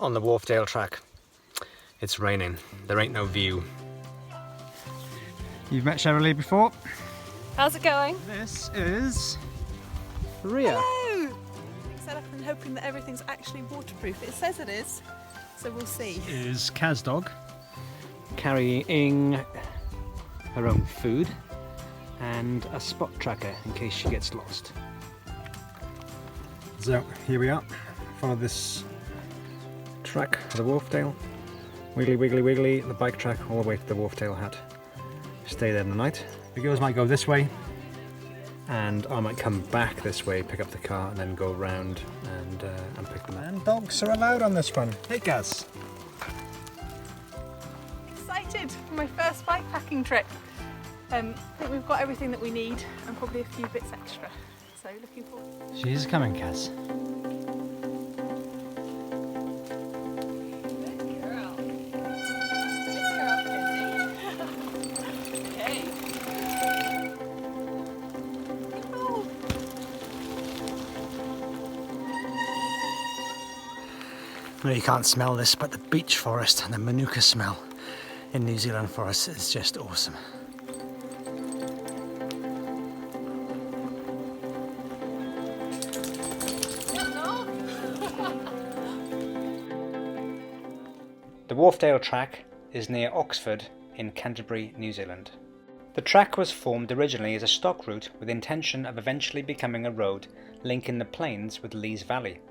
on the Wharfdale Track. It's raining, there ain't no view. You've met Sheralee before? How's it going? This is Ria. Hello! Set up and hoping that everything's actually waterproof. It says it is, so we'll see. Is Kaz dog carrying her own food and a spot tracker in case she gets lost. So here we are, follow this track for the Wharfdale. Wiggly wiggly wiggly, the bike track all the way to the Wharfdale hut. Stay there in the night. The girls might go this way and I might come back this way, pick up the car and then go round and pick them up. And dogs are allowed on this one. Hey Gaz. Excited for my first bikepacking trip. I think we've got everything that we need and probably a few bits extra. So looking forward. She's coming, Kaz. Good girl. Good girl, Kenzie. Okay. Oh. No, you can't smell this, but the beech forest and the manuka smell in New Zealand forests is just awesome. The Wharfdale Track is near Oxford in Canterbury, New Zealand. The track was formed originally as a stock route with the intention of eventually becoming a road linking the plains with Lees Valley.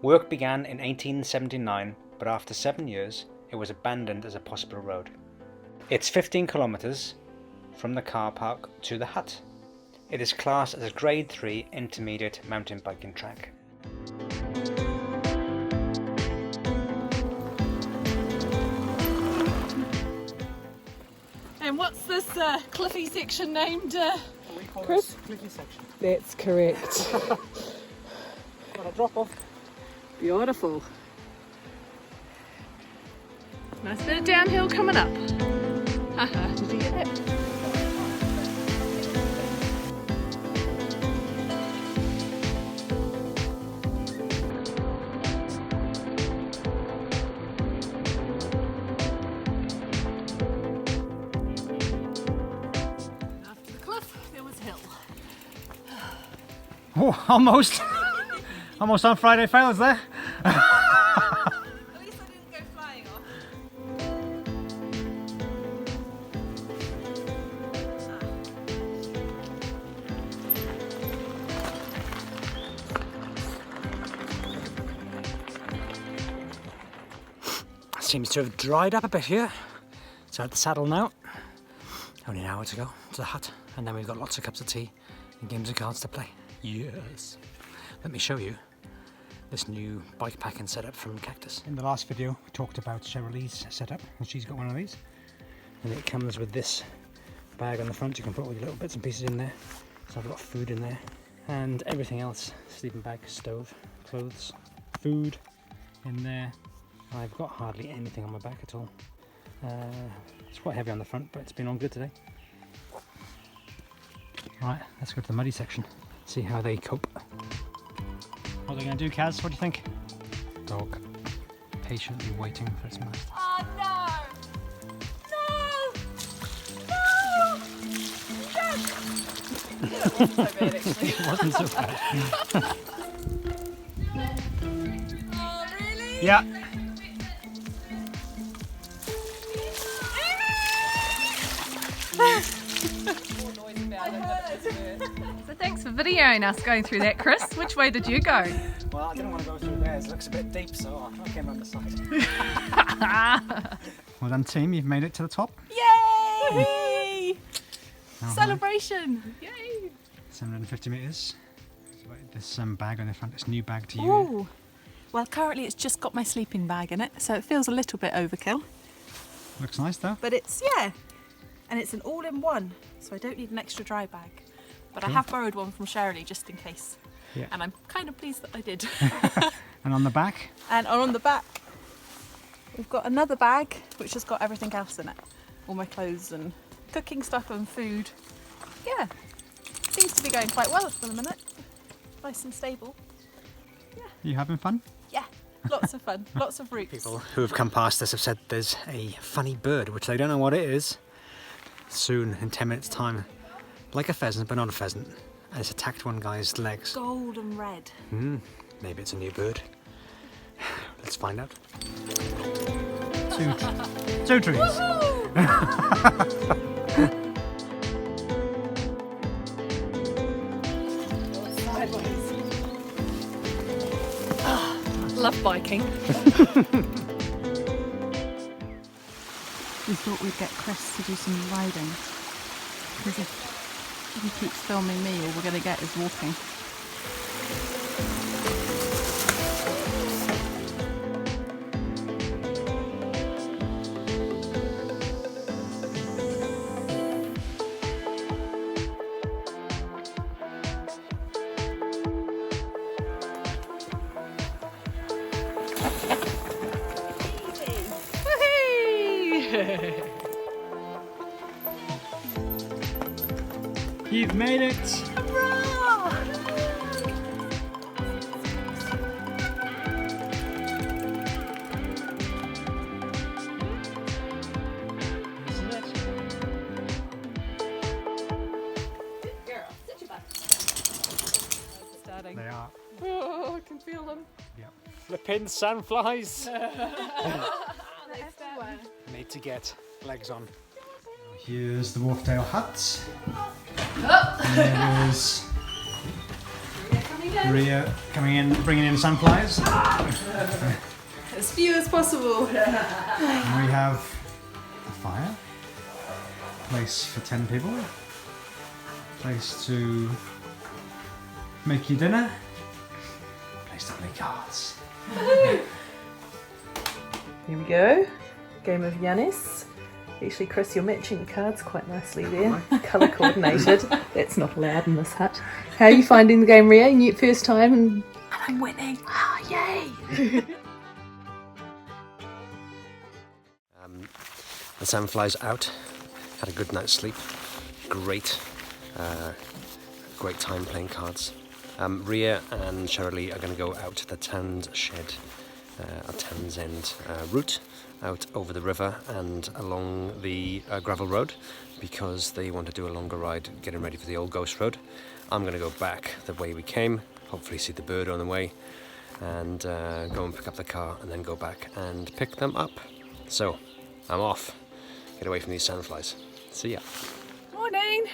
Work began in 1879, but after 7 years it was abandoned as a possible road. It's 15 kilometres from the car park to the hut. It is classed as a Grade 3 intermediate mountain biking track. And what's this cliffy section named, We call Chris? this cliffy section. That's correct. Got a drop off. Beautiful. Nice bit of downhill coming up. Haha, did you get that? After the cliff, there was hill. Oh, almost. Almost on Friday fails there. At least I didn't go flying off. Seems to have dried up a bit here. So at the saddle now. Only an hour to go to the hut, and then we've got lots of cups of tea and games of cards to play. Yes. Let me show you this new bikepacking setup from Cactus. In the last video we talked about Sheralee's setup, and she's got one of these. And it comes with this bag on the front. You can put all your little bits and pieces in there. So I've got food in there and everything else. Sleeping bag, stove, clothes, food in there. I've got hardly anything on my back at all. It's quite heavy on the front, but it's been on good today. Right, let's go to the muddy section, see how they cope. What are they going to do, Kaz? What do you think? Dog patiently waiting for its master. Oh no! No! No! That wasn't so bad actually. It wasn't so bad. Oh really? Yeah. So thanks for videoing us going through that, Chris. Which way did you go? Well, I didn't want to go through there. It looks a bit deep, so I came around the side. Well done, team. You've made it to the top. Yay! Celebration! Yay! 750 metres. This bag on the front, this new bag to you. Ooh. Well, currently it's just got my sleeping bag in it, so it feels a little bit overkill. Looks nice though. But it's, yeah, and it's an all-in-one, so I don't need an extra dry bag. But Cool. I have borrowed one from Sheralee just in case. Yeah. And I'm kind of pleased that I did. And on the back? And on the back, we've got another bag which has got everything else in it. All my clothes and cooking stuff and food. Yeah, seems to be going quite well for the minute. Nice and stable. You having fun? Yeah, Lots of fun, lots of routes. People who have come past us have said there's a funny bird, which they don't know what it is. Soon, in 10 minutes time, like a pheasant, but not a pheasant, and it's attacked one guy's legs. Gold and red. Maybe it's a new bird. Let's find out. Two trees. Love biking. We thought we'd get Chris to do some riding, because if he keeps filming me, all we're going to get is walking. You've made it! Starting. They are. Oh, I can feel them. Yep. Flippin' sandflies! Need to get legs on. Here's the Wharfdale hut. There's Ria coming in, bringing in sandflies. As few as possible. And we have a fire, place for 10 people, place to make your dinner, place to play cards. Here we go. Game of Yanis. Actually, Chris, you're matching the cards quite nicely there. Colour coordinated. That's not allowed in this hut. How are you finding the game, Ria? New first time and I'm winning. Ah, yay! The sandflies out. Had a good night's sleep. Great time playing cards. Ria and Sheralee are going to go out to the Townsend route, out over the river and along the gravel road, because they want to do a longer ride getting ready for the old ghost road. I'm going to go back the way we came, hopefully see the bird on the way, and go and pick up the car and then go back and pick them up. So I'm off. Get away from these sandflies. See ya. Morning.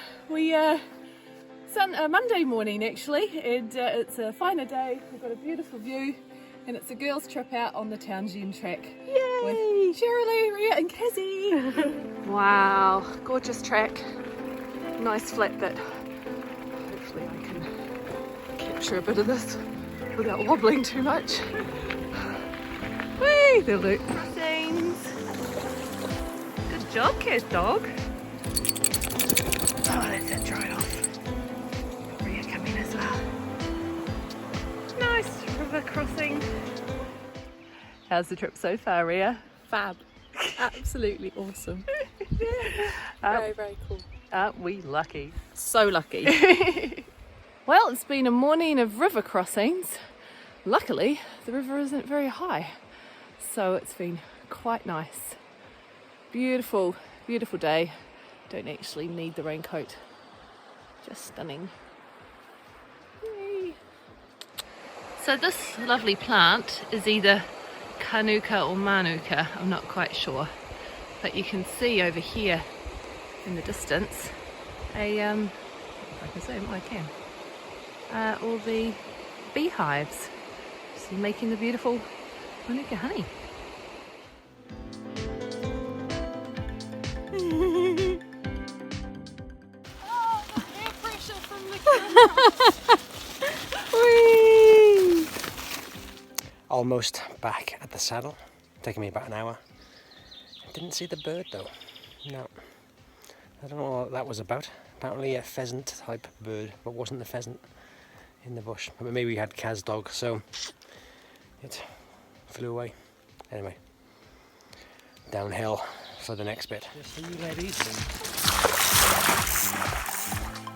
Monday morning actually, and it's a finer day. We've got a beautiful view, and it's a girls' trip out on the Townsend Track. Yay! With Sheralee, Ria, and Kazzy. Wow, gorgeous track. Nice flat bit. Hopefully, I can capture a bit of this without wobbling too much. Whee! The loop crossings. Good job, Kaz dog. Oh, that's it, dry it off. Ria come in as well. Nice river crossing. How's the trip so far, Ria? Fab. Absolutely awesome. Very, very cool. Aren't we lucky? So lucky. Well, it's been a morning of river crossings. Luckily, the river isn't very high, so it's been quite nice. Beautiful, beautiful day. Don't actually need the raincoat. Just stunning. Yay. So this lovely plant is either Kanuka or Manuka, I'm not quite sure. But you can see over here in the distance if I can zoom, I can. All the beehives. So making the beautiful Manuka honey. Almost back at the saddle. Taking me about an hour. I didn't see the bird though. No. I don't know what that was about. Apparently a pheasant type bird, but wasn't the pheasant in the bush. But maybe we had Kaz dog, so it flew away. Anyway, downhill for the next bit. Just for you ladies.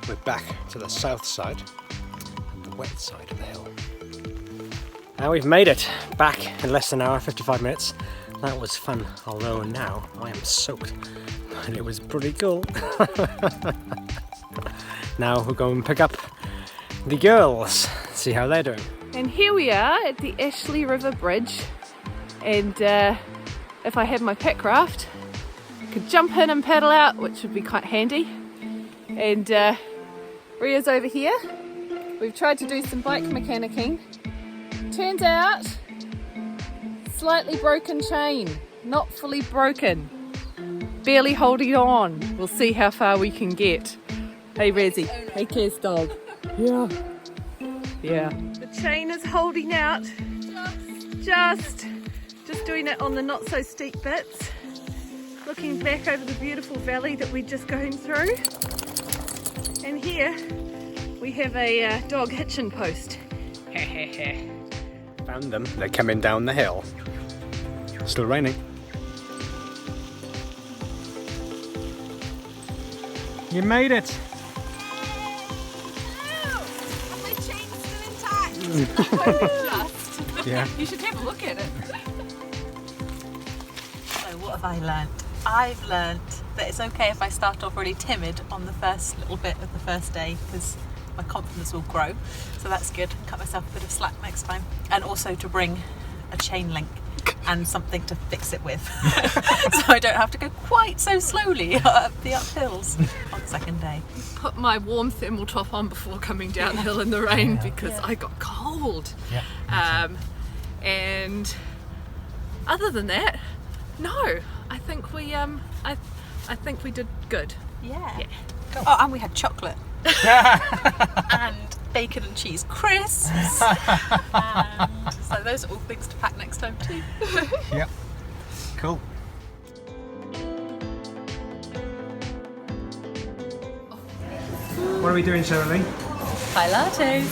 We're back to the south side and the wet side of the hill. And we've made it back in less than an hour, 55 minutes. That was fun, although now I am soaked. And it was pretty cool. Now we'll go and pick up the girls, see how they're doing. And here we are at the Ashley River Bridge. And if I had my pack raft, I could jump in and paddle out, which would be quite handy. And Ria's over here. We've tried to do some bike mechanicking. Turns out, slightly broken chain, not fully broken. Barely holding on. We'll see how far we can get. Hey Rezzy. Hey Kez dog. Yeah. The chain is holding out. Just doing it on the not so steep bits. Looking back over the beautiful valley that we're just going through. And here we have a dog hitching post. Found them, they're coming down the hill. Still raining. You made it! My chain's still intact. Yeah. You should have a look at it. So what have I learnt? I've learnt that it's okay if I start off really timid on the first little bit of the first day, because my confidence will grow. So that's good. Cut myself a bit of slack next time. And also to bring a chain link and something to fix it with. So I don't have to go quite so slowly up the uphills on the second day. Put my warm thermal top on before coming downhill in the rain because I got cold. Yeah. And other than that, no, I think we I think we did good. Yeah. Cool. Oh, and we had chocolate. And bacon and cheese crisps. And so those are all things to pack next time too. Yep. Cool. What are we doing, Sheralee? Chai lattes.